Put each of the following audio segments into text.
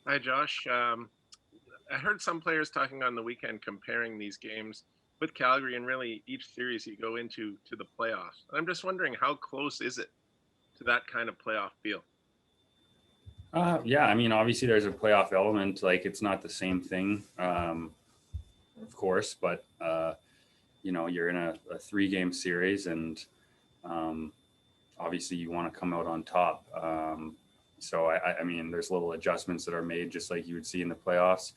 Hi, Josh. I heard some players talking on the weekend comparing these games with Calgary and really each series you go into to the playoffs. And I'm just wondering how close is it to that kind of playoff feel? Yeah, I mean, obviously there's a playoff element. Like it's not the same thing, of course, but you're in a three-game series, and um, obviously you want to come out on top. So I mean, there's little adjustments that are made, just like you would see in the playoffs.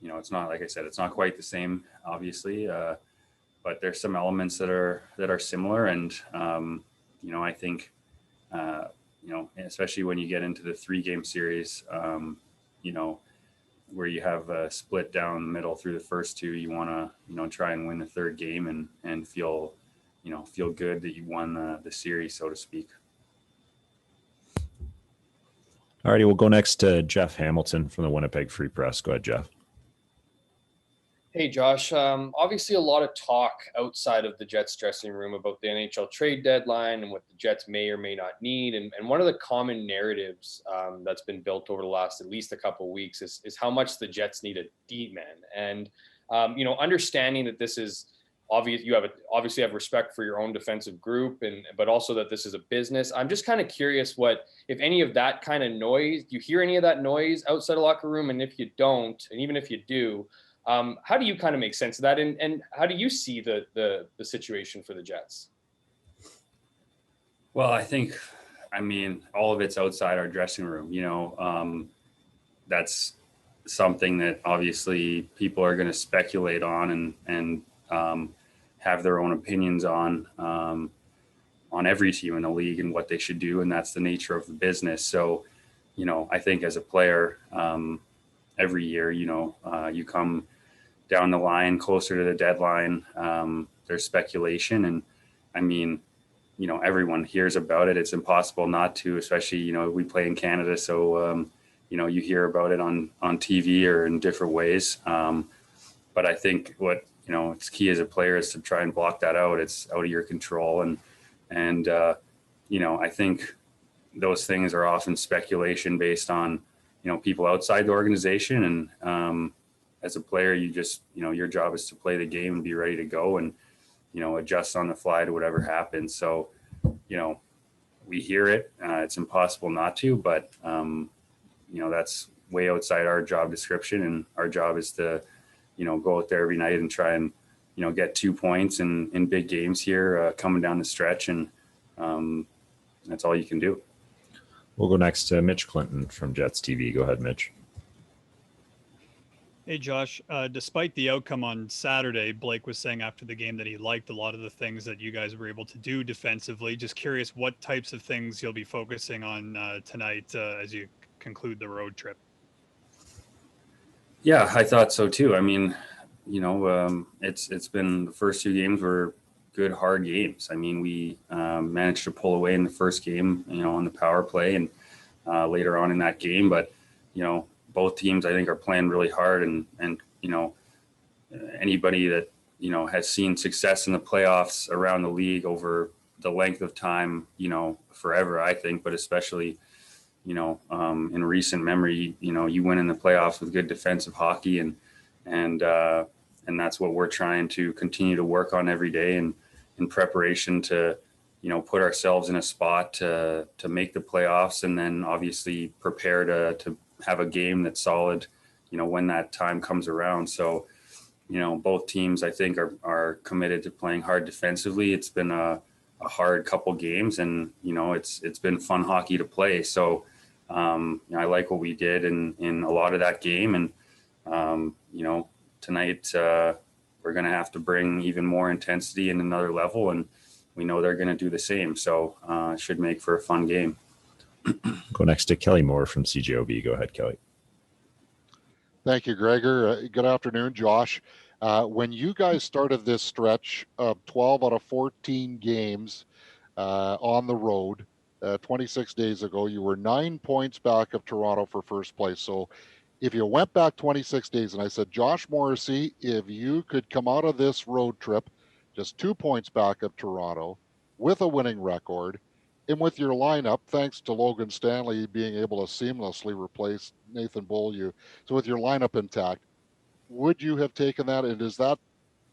It's not like I said, it's not quite the same, obviously, but there's some elements that are similar, and I think especially when you get into the three-game series, you know, where you have a split down the middle through the first two, you want to, try and win the third game and feel good that you won the series, so to speak. Alrighty, we'll go next to Jeff Hamilton from the Winnipeg Free Press. Go ahead, Jeff. Hey, Josh. Obviously, a lot of talk outside of the Jets dressing room about the NHL trade deadline and what the Jets may or may not need. And one of the common narratives that's been built over the last at least a couple of weeks is how much the Jets need a D-man. And, understanding that this is obvious, you obviously have respect for your own defensive group, but also that this is a business. I'm just kind of curious what, if any of that kind of noise, do you hear any of that noise outside the locker room? And if you don't, and even if you do, how do you kind of make sense of that, and how do you see the situation for the Jets? Well, I mean, all of it's outside our dressing room. That's something that obviously people are going to speculate on and have their own opinions on every team in the league and what they should do, and that's the nature of the business. So, I think as a player, every year, you come down the line closer to the deadline. There's speculation, and I mean, everyone hears about it. It's impossible not to, especially, we play in Canada. So, you hear about it on TV or in different ways. But I think what, it's key as a player is to try and block that out. It's out of your control. And I think those things are often speculation based on, people outside the organization. And as a player, you just, your job is to play the game and be ready to go and, adjust on the fly to whatever happens. So, we hear it. It's impossible not to, but, that's way outside our job description. And our job is to, go out there every night and try and, get 2 points in big games here coming down the stretch. And that's all you can do. We'll go next to Mitch Clinton from Jets TV. Go ahead, Mitch. Hey, Josh. Despite the outcome on Saturday, Blake was saying after the game that he liked a lot of the things that you guys were able to do defensively. Just curious what types of things you'll be focusing on tonight as you conclude the road trip. Yeah, I thought so too. I mean, it's been the first two games were good, hard games. I mean, we managed to pull away in the first game, on the power play and later on in that game. But, both teams, I think, are playing really hard. And anybody that, has seen success in the playoffs around the league over the length of time, forever, I think, but especially, in recent memory, you win in the playoffs with good defensive hockey. And that's what we're trying to continue to work on every day and in preparation to, put ourselves in a spot to make the playoffs, and then obviously prepare to have a game that's solid, when that time comes around. So, both teams, I think, are committed to playing hard defensively. It's been a hard couple games, and, it's been fun hockey to play. So, I like what we did in a lot of that game. And, tonight we're going to have to bring even more intensity and another level, and we know they're going to do the same. So it should make for a fun game. Go next to Kelly Moore from CJOB. Go ahead, Kelly. Thank you, Gregor. Good afternoon, Josh. When you guys started this stretch of 12 out of 14 games on the road 26 days ago, you were 9 points back of Toronto for first place. So if you went back 26 days and I said, Josh Morrissey, if you could come out of this road trip just 2 points back of Toronto with a winning record, And with your lineup, thanks to Logan Stanley being able to seamlessly replace Nathan Beaulieu, so with your lineup intact, would you have taken that? And does that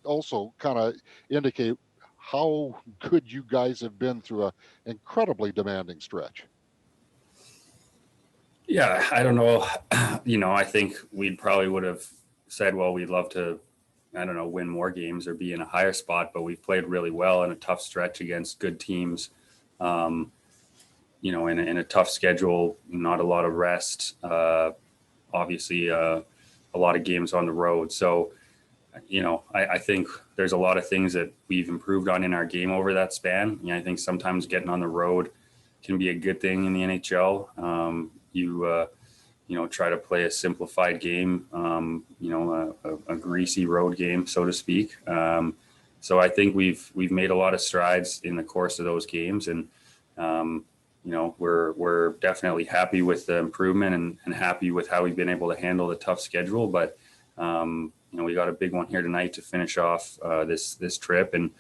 also kind of indicate how good you guys have been through a incredibly demanding stretch? Yeah, I don't know. I think we probably would have said, well, we'd love to, I don't know, win more games or be in a higher spot, but we've played really well in a tough stretch against good teams. In a tough schedule, not a lot of rest, obviously a lot of games on the road. So, I think there's a lot of things that we've improved on in our game over that span. I think sometimes getting on the road can be a good thing in the NHL. You try to play a simplified game, a greasy road game, so to speak. So I think we've made a lot of strides in the course of those games, and we're definitely happy with the improvement and happy with how we've been able to handle the tough schedule. But we got a big one here tonight to finish off this trip, and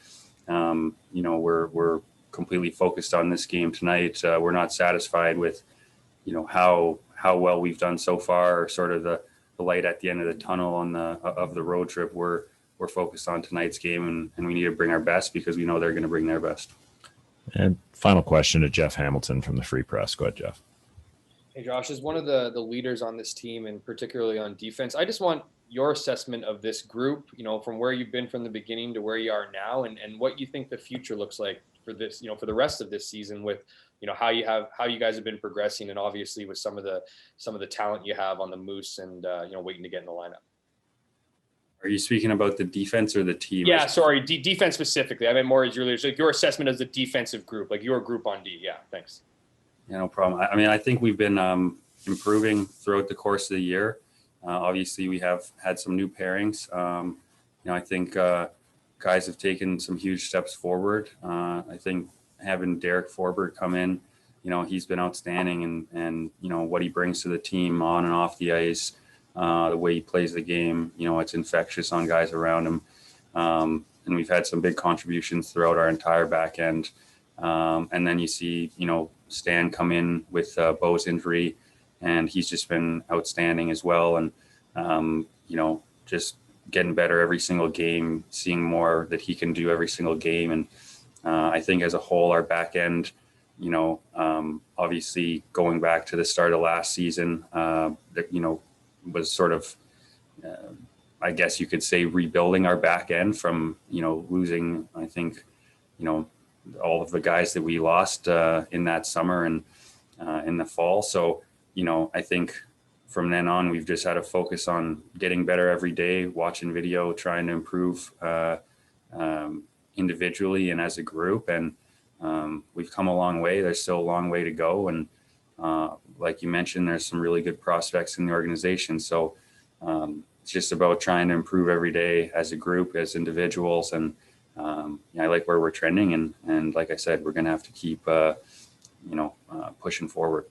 we're completely focused on this game tonight. We're not satisfied with how well we've done so far, or sort of the light at the end of the tunnel of the road trip. We're focused on tonight's game, and we need to bring our best because we know they're going to bring their best. And final question to Jeff Hamilton from the Free Press. Go ahead, Jeff. Hey, Josh, as one of the leaders on this team, and particularly on defense, I just want your assessment of this group, from where you've been from the beginning to where you are now, and what you think the future looks like for this, for the rest of this season, with how you guys have been progressing, and obviously with some of the talent you have on the Moose, and waiting to get in the lineup. Are you speaking about the defense or the team? Yeah, sorry, defense specifically. I meant more as your leaders, like your assessment as the defensive group, like your group on D. Yeah, thanks. Yeah, no problem. I mean, I think we've been improving throughout the course of the year. Obviously, we have had some new pairings. I think guys have taken some huge steps forward. I think having Derek Forbert come in, he's been outstanding, and what he brings to the team on and off the ice, the way he plays the game, it's infectious on guys around him. And we've had some big contributions throughout our entire back end. And then you see, Stan come in with Bo's injury, and he's just been outstanding as well. And, just getting better every single game, seeing more that he can do every single game. And I think as a whole, our back end, obviously going back to the start of last season, was sort of, I guess you could say, rebuilding our back end from, losing, I think, all of the guys that we lost in that summer and in the fall. So, I think from then on, we've just had to focus on getting better every day, watching video, trying to improve individually and as a group. And we've come a long way. There's still a long way to go. And like you mentioned, there's some really good prospects in the organization. So it's just about trying to improve every day as a group, as individuals. And I like where we're trending. And like I said, we're going to have to keep, pushing forward.